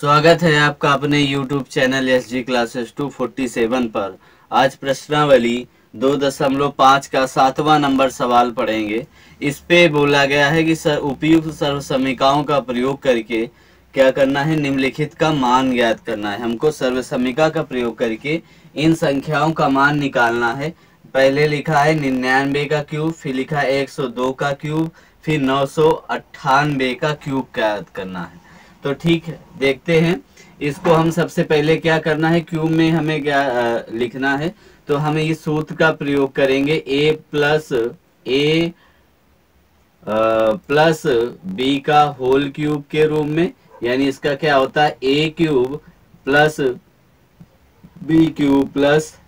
स्वागत है आपका अपने YouTube चैनल SG क्लासेस 247 पर। आज प्रश्नावली 2.5 का 7वां नंबर सवाल पढ़ेंगे। इस पे बोला गया है कि उपयुक्त सर्व समीकरणों का प्रयोग करके क्या करना है, निम्नलिखित का मान ज्ञात करना है। हमको सर्व समीकरण का प्रयोग करके इन संख्याओं का मान निकालना है। पहले लिखा है 99 का क्यूब, फिर लिखा है 102 का क्यूब, फिर 998 का क्यूब ज्ञात करना है। तो ठीक है, देखते हैं। इसको हम सबसे पहले क्या करना है, क्यूब में हमें क्या लिखना है। तो हमें इस सूत्र का प्रयोग करेंगे, a प्लस बी का होल क्यूब के रूप में। यानी इसका क्या होता है, a cube plus B cube plus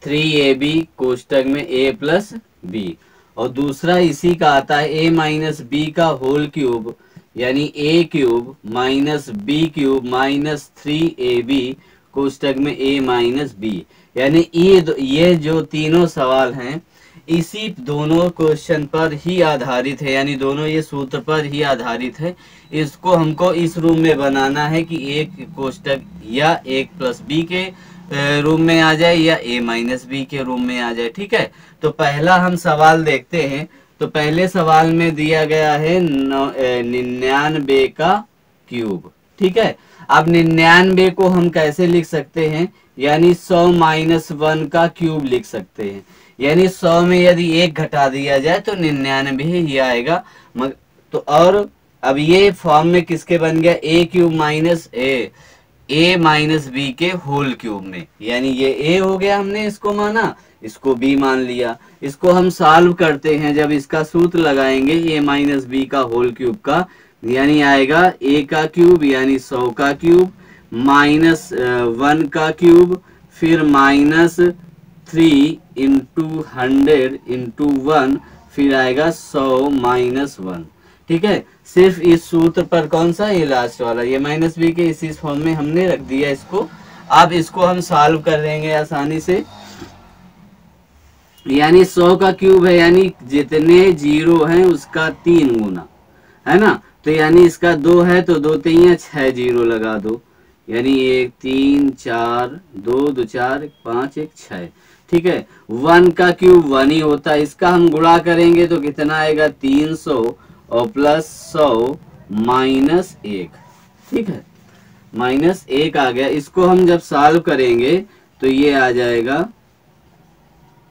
3ab कोष्टक में a प्लस बी। और दूसरा इसी का आता है a माइनस बी का होल क्यूब, यानी a cube minus B cube minus 3ab कोष्टक में a माइनस बी। यानी ये जो तीनों सवाल हैं इसी दोनों क्वेश्चन पर ही आधारित है, यानी दोनों ये सूत्र पर ही आधारित है। इसको हमको इस रूप में बनाना है कि एक कोष्टक या एक प्लस बी के रूम में आ जाए या a माइनस बी के रूम में आ जाए। ठीक है, तो पहला हम सवाल देखते हैं। तो पहले सवाल में दिया गया है 99 का क्यूब। ठीक है, अब 99 को हम कैसे लिख सकते हैं, यानी 100 माइनस 1 का क्यूब लिख सकते हैं। यानी 100 में यदि 1 घटा दिया जाए तो 99 ही आएगा। तो और अब ये फॉर्म में किसके बन गया, a cube minus a minus B के होल क्यूब में। यानी ये a हो गया, हमने इसको माना, इसको b मान लिया। इसको हम सॉल्व करते हैं, जब इसका सूत्र लगाएंगे a माइनस बी का होल क्यूब का, यानी आएगा a का क्यूब यानी 100 का क्यूब माइनस 1 का क्यूब, फिर माइनस 3 इंटू 100 इंटू 1, फिर आएगा 100 माइनस 1। ठीक है, सिर्फ इस सूत्र पर कौन सा, ये लास्ट वाला, ये माइनस बी के इसी फॉर्म में हमने रख दिया इसको। अब इसको हम सॉल्व कर देंगे आसानी से। यानी 100 का क्यूब है, यानी जितने जीरो हैं उसका 3 गुना है ना। तो यानी इसका 2 है तो 2 3 6 जीरो लगा दो, यानी 1 3 4 2 2 4 5 1 6। ठीक है, 1 का क्यूब 1 ही होता है। इसका हम गुणा करेंगे तो कितना आएगा, 300 और प्लस 100 माइनस 1। ठीक है, माइनस 1 आ गया। इसको हम जब सॉल्व करेंगे तो ये आ जाएगा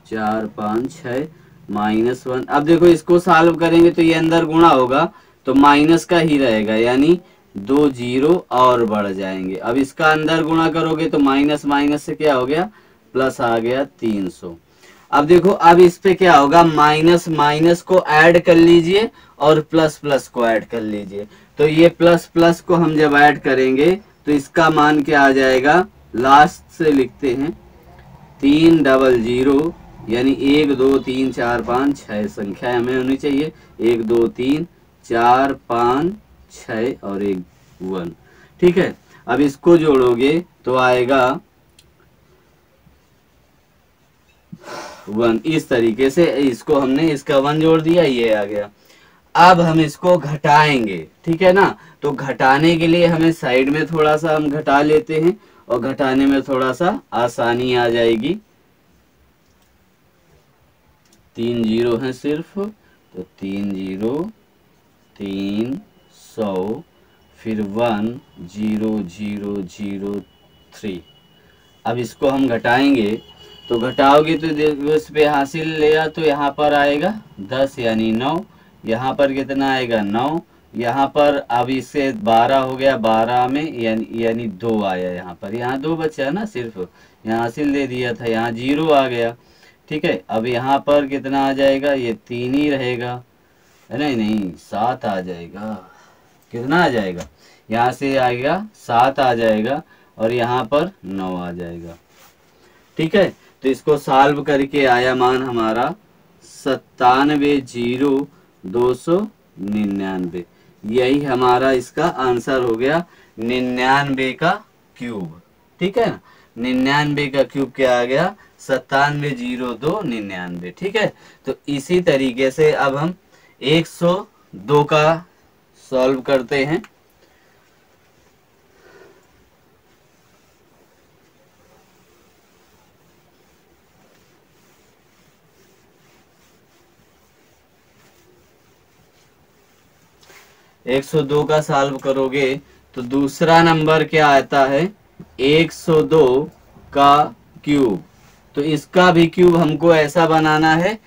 4 5 6 माइनस 1। अब देखो इसको सॉल्व करेंगे तो ये अंदर गुणा होगा तो माइनस का ही रहेगा, यानी 2 जीरो और बढ़ जाएंगे। अब इसका अंदर गुणा करोगे तो माइनस माइनस से क्या हो गया, प्लस आ गया 300। अब देखो, अब इस पे क्या होगा, माइनस माइनस को ऐड कर लीजिए और प्लस प्लस को ऐड कर लीजिए। तो ये प्लस प्लस को हम जब ऐड करेंगे तो इसका मान क्या आ जाएगा, लास्ट से लिखते हैं 300, यानी 1 2 3 4 5 6 संख्या हमें होनी चाहिए, 1 2 3 4 5 6 और 1 1। ठीक है, अब इसको जोड़ोगे तो आएगा 1। इस तरीके से इसको हमने इसका 1 जोड़ दिया, ये आ गया। अब हम इसको घटाएंगे, ठीक है ना। तो घटाने के लिए हमें साइड में थोड़ा सा हम घटा लेते हैं और घटाने में थोड़ा सा आसानी आ जाएगी। 3 जीरो है सिर्फ, तो 3 जीरो 300, फिर 1 0 0 0 3। अब इसको हम घटाएंगे तो घटाओगे तो देखो इस पे हासिल लिया तो यहाँ पर आएगा 10 यानी 9, यहाँ पर कितना आएगा 9, यहाँ पर अब इससे 12 हो गया, 12 में यानी 2 आया यहाँ पर, यहाँ 2 बचा ना, सिर्फ यहाँ हासिल दे दिया था, यहाँ 0 आ गया। ठीक है, अब यहाँ पर कितना आ जाएगा, ये 3 ही रहेगा, नहीं नहीं 7 आ जाएगा। कितना आ जाएगा, यहाँ से आएगा 7 आ जाएगा और यहाँ पर 9 आ जाएगा। ठीक है, तो इसको सॉल्व करके आया मान हमारा 97,299। यही हमारा इसका आंसर हो गया, 99 का क्यूब। ठीक है ना, 99 का क्यूब क्या आ गया, 97,0299। ठीक है, तो इसी तरीके से अब हम 102 का सॉल्व करते हैं। 102 का सॉल्व करोगे तो दूसरा नंबर क्या आता है 102 का क्यूब। तो इसका भी क्यूब हमको ऐसा बनाना है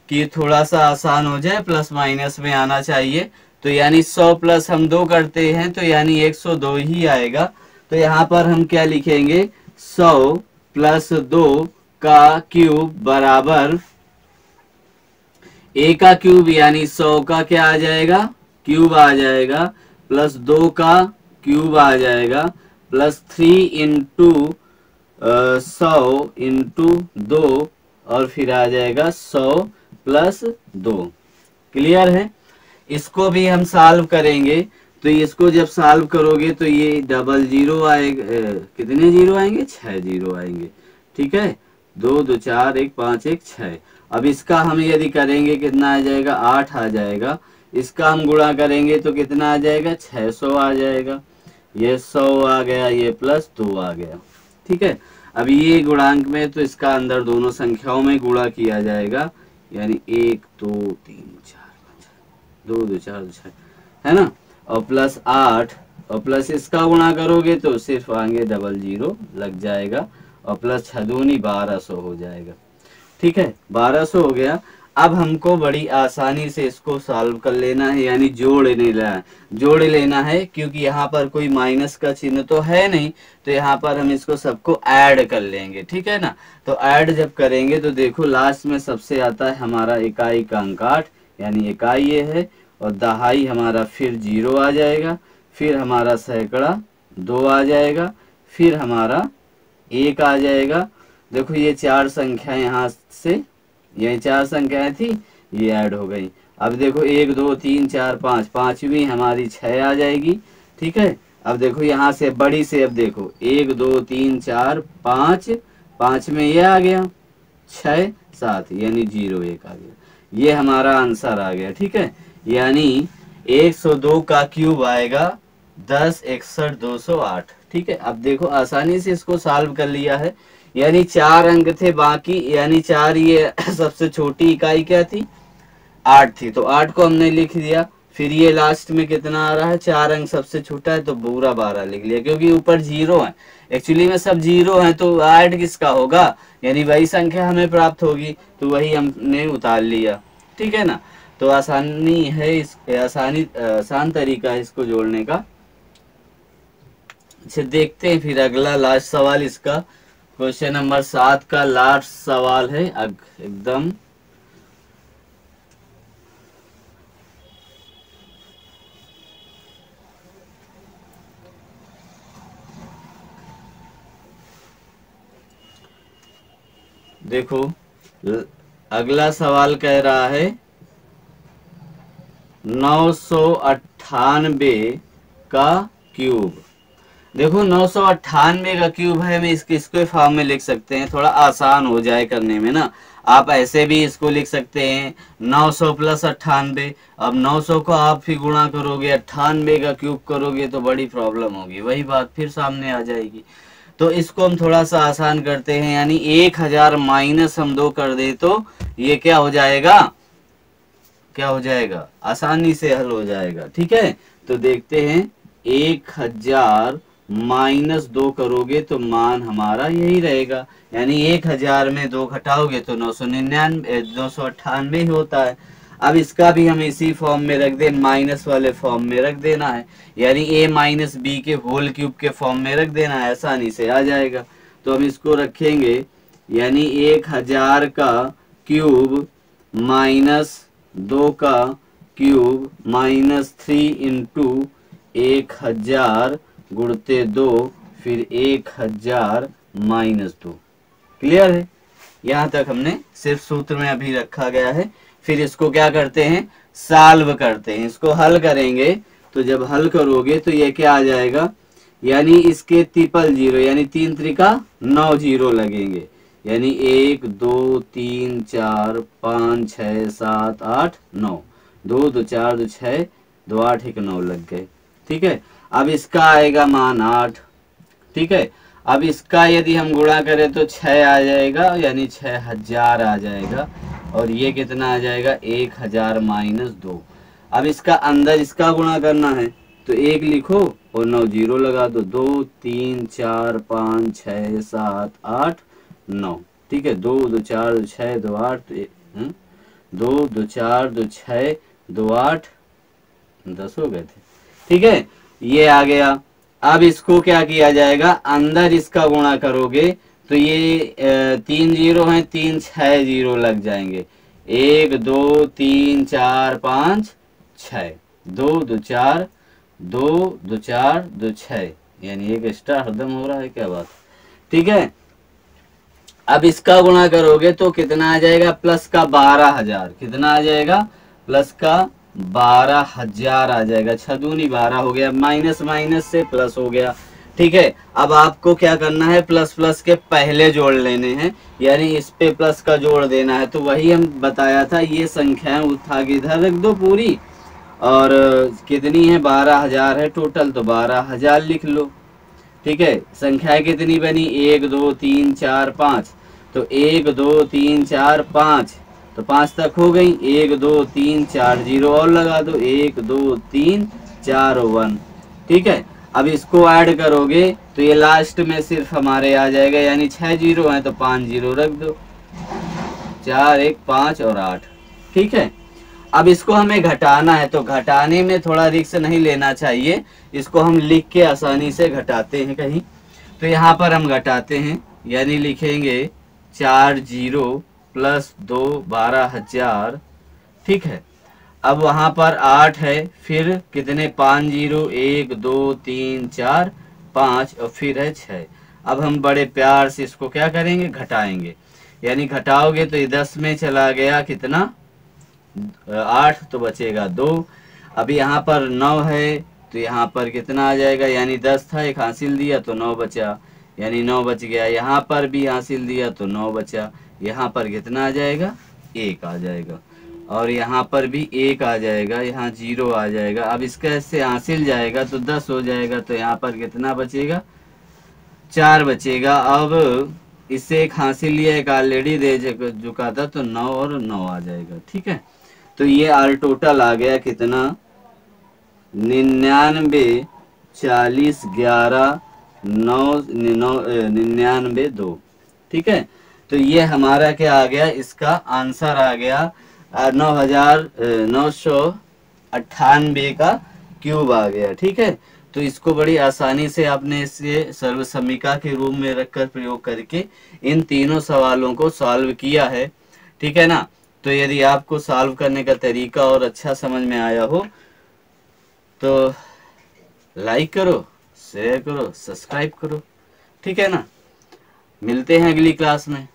कि थोड़ा सा आसान हो जाए, प्लस माइनस में आना चाहिए। तो यानी 100 प्लस हम 2 करते हैं तो यानी 102 ही आएगा। तो यहाँ पर हम क्या लिखेंगे 100 प्लस 2 का क्यूब बराबर ए का क्यूब यानी 100 का क्या आ जाएगा क्यूब आ जाएगा, प्लस 2 का क्यूब आ जाएगा, प्लस 3 इंटू 100 इंटू 2 और फिर आ जाएगा 100 प्लस 2। क्लियर है। इसको भी हम सॉल्व करेंगे तो इसको जब सॉल्व करोगे तो ये डबल जीरो आएगा, कितने जीरो आएंगे 6 जीरो आएंगे। ठीक है, 2 2 4 1 5 1 6। अब इसका हम यदि करेंगे कितना आ जाएगा 8 आ जाएगा। इसका हम गुणा करेंगे तो कितना आ जाएगा 600 आ जाएगा। ये 100 आ गया, ये प्लस 2 आ गया। ठीक है, अब ये गुणांक में तो इसका अंदर दोनों संख्याओं में गुणा किया जाएगा, यानी 1 2 3 4 5 2 2 4 2 6 है ना, और प्लस 8 और प्लस इसका गुणा करोगे तो सिर्फ आगे डबल जीरो लग जाएगा और प्लस 6 दूनी 1200 हो जाएगा। ठीक है, 1200 हो गया। अब हमको बड़ी आसानी से इसको सॉल्व कर लेना है, यानी जोड़ लेना है क्योंकि यहाँ पर कोई माइनस का चिन्ह तो है नहीं, तो यहाँ पर हम इसको सबको ऐड कर लेंगे। ठीक है ना, तो ऐड जब करेंगे तो देखो लास्ट में सबसे आता है हमारा इकाई का अंक 8, यानी इकाई ये है, और दहाई हमारा फिर 0 आ जाएगा, फिर हमारा सैकड़ा 2 आ जाएगा, फिर हमारा 1 आ जाएगा। देखो ये 4 संख्याएं यहाँ से, ये 4 संख्याएं थी, ये ऐड हो गई। अब देखो 1 2 3 4 5, पांचवी हमारी 6 आ जाएगी। ठीक है, अब देखो यहाँ से बड़ी से, अब देखो 1 2 3 4 5, 5 में ये आ गया 6 7, यानी 0 1 आ गया। ये हमारा आंसर आ गया। ठीक है, यानी 102 का क्यूब आएगा 10 61 208। ठीक है, अब देखो आसानी से इसको सॉल्व कर लिया है, यानी 4 अंक थे बाकी, यानी 4, ये सबसे छोटी इकाई क्या थी 8 थी, तो 8 को हमने लिख दिया। फिर ये लास्ट में कितना आ रहा है 4 अंक सबसे छोटा है तो पूरा 12 लिख लिया, क्योंकि ऊपर 0 है, एक्चुअली में सब 0 है तो ऐड किसका होगा, यानी वही संख्या हमें प्राप्त होगी, तो वही हमने उतार लिया। ठीक है ना, तो आसानी है आसान तरीका है इसको जोड़ने का। अच्छा देखते हैं फिर अगला लास्ट सवाल, इसका क्वेश्चन नंबर 7 का लास्ट सवाल है एकदम। देखो अगला सवाल कह रहा है 998 का क्यूब। देखो 998 का क्यूब है, हम इसको फॉर्म में लिख सकते हैं, थोड़ा आसान हो जाए करने में ना। आप ऐसे भी इसको लिख सकते हैं 900 प्लस 98। अब 900 को आप फिर गुणा करोगे 98 का क्यूब करोगे तो बड़ी प्रॉब्लम होगी, वही बात फिर सामने आ जाएगी। तो इसको हम थोड़ा सा आसान करते हैं, यानी 1000 माइनस हम 2 कर दे तो ये क्या हो जाएगा, क्या हो जाएगा, आसानी से हल हो जाएगा। ठीक है, तो देखते हैं 1000 माइनस 2 करोगे तो मान हमारा यही रहेगा, यानी 1000 में 2 घटाओगे तो 998 होता है। अब इसका भी हम इसी फॉर्म में रख दे, माइनस वाले फॉर्म में रख देना है, यानी a माइनस बी के होल क्यूब के फॉर्म में रख देना है, आसानी से आ जाएगा। तो हम इसको रखेंगे, यानी 1000 का क्यूब माइनस 2 का क्यूब माइनस 3 इंटू 1000 गुणते 2 फिर 1000 माइनस 2। क्लियर है, यहाँ तक हमने सिर्फ सूत्र में अभी रखा गया है। फिर इसको क्या करते हैं, सॉल्व करते हैं, इसको हल करेंगे। तो जब हल करोगे तो ये क्या आ जाएगा, यानी इसके ट्रिपल 0, यानी 3 त्रिका 9 0 लगेंगे, यानी 1 2 3 4 5 6 7 8 9, 2 2 4 2 6 2 8 1 9 लग गए। ठीक है, अब इसका आएगा मान 8। ठीक है, अब इसका यदि हम गुणा करें तो 6 आ जाएगा, यानी 6000 आ जाएगा, और ये कितना आ जाएगा 1000 माइनस 2। अब इसका अंदर इसका गुणा करना है तो 1 लिखो और 9 जीरो लगा दो। 2 3 4 5 6 7 8 9। ठीक है, 2 2 4 2 6 2 8 2 2 4 2 6 2 8 10 हो गए थे। ठीक है, ये आ गया। अब इसको क्या किया जाएगा, अंदर इसका गुणा करोगे तो ये 3 जीरो है, 3 6 जीरो लग जाएंगे। 1 2 3 4 5 6, 2 2 4 2 2 4 2 6, यानी एक एक्स्ट्रा हरदम हो रहा है, क्या बात। ठीक है, अब इसका गुणा करोगे तो कितना आ जाएगा, प्लस का 12,000। कितना आ जाएगा, प्लस का 12,000 आ जाएगा। 6 दूनी 12 हो गया, माइनस माइनस से प्लस हो गया। ठीक है, अब आपको क्या करना है, प्लस प्लस के पहले जोड़ लेने हैं, यानी इस पे प्लस का जोड़ देना है। तो वही हम बताया था, ये संख्याएं उठा के इधर रख दो पूरी, और कितनी है, 12,000 है टोटल, तो 12,000 लिख लो। ठीक है, संख्याएं कितनी बनी, 1 2 3 4 5, तो 1 2 3 4 5, तो 5 तक हो गई। 1 2 3 4 जीरो और लगा दो, 1 2 3 4 1। ठीक है, अब इसको ऐड करोगे तो ये लास्ट में सिर्फ हमारे आ जाएगा, यानी 6 जीरो है तो 5 जीरो रख दो, 4 1 5 और 8। ठीक है, अब इसको हमें घटाना है, तो घटाने में थोड़ा रिस्क नहीं लेना चाहिए, इसको हम लिख के आसानी से घटाते हैं कहीं। तो यहाँ पर हम घटाते हैं, यानी लिखेंगे 4 जीरो प्लस 2 12,000। ठीक है, अब वहां पर 8 है, फिर कितने 5 जीरो, 1 2 3 4 5 और फिर है 6। अब हम बड़े प्यार से इसको क्या करेंगे, घटाएंगे, यानी घटाओगे तो ये 10 में चला गया, कितना 8, तो बचेगा 2। अब यहाँ पर 9 है तो यहाँ पर कितना आ जाएगा, यानी 10 था, एक हासिल दिया तो 9 बचा, यानी 9 बच गया। यहाँ पर भी हासिल दिया तो 9 बचा, यहाँ पर कितना आ जाएगा, 1 आ जाएगा, और यहाँ पर भी 1 आ जाएगा, यहाँ 0 आ जाएगा। अब इसका इससे हासिल जाएगा तो 10 हो जाएगा, तो यहाँ पर कितना बचेगा, 4 बचेगा। अब इससे एक हासिल लिया, एक ऑलरेडी दे चुका था, तो 9 और 9 आ जाएगा। ठीक है, तो ये आर टोटल आ गया कितना, 99 40 11 9 99 2। ठीक है, तो ये हमारा क्या आ गया, इसका आंसर आ गया 9,998 का क्यूब आ गया। ठीक है, तो इसको बड़ी आसानी से आपने इसे सर्वसमीका के रूप में रखकर प्रयोग करके इन तीनों सवालों को सॉल्व किया है। ठीक है ना, तो यदि आपको सॉल्व करने का तरीका और अच्छा समझ में आया हो तो लाइक करो, शेयर करो, सब्सक्राइब करो। ठीक है ना, मिलते हैं अगली क्लास में।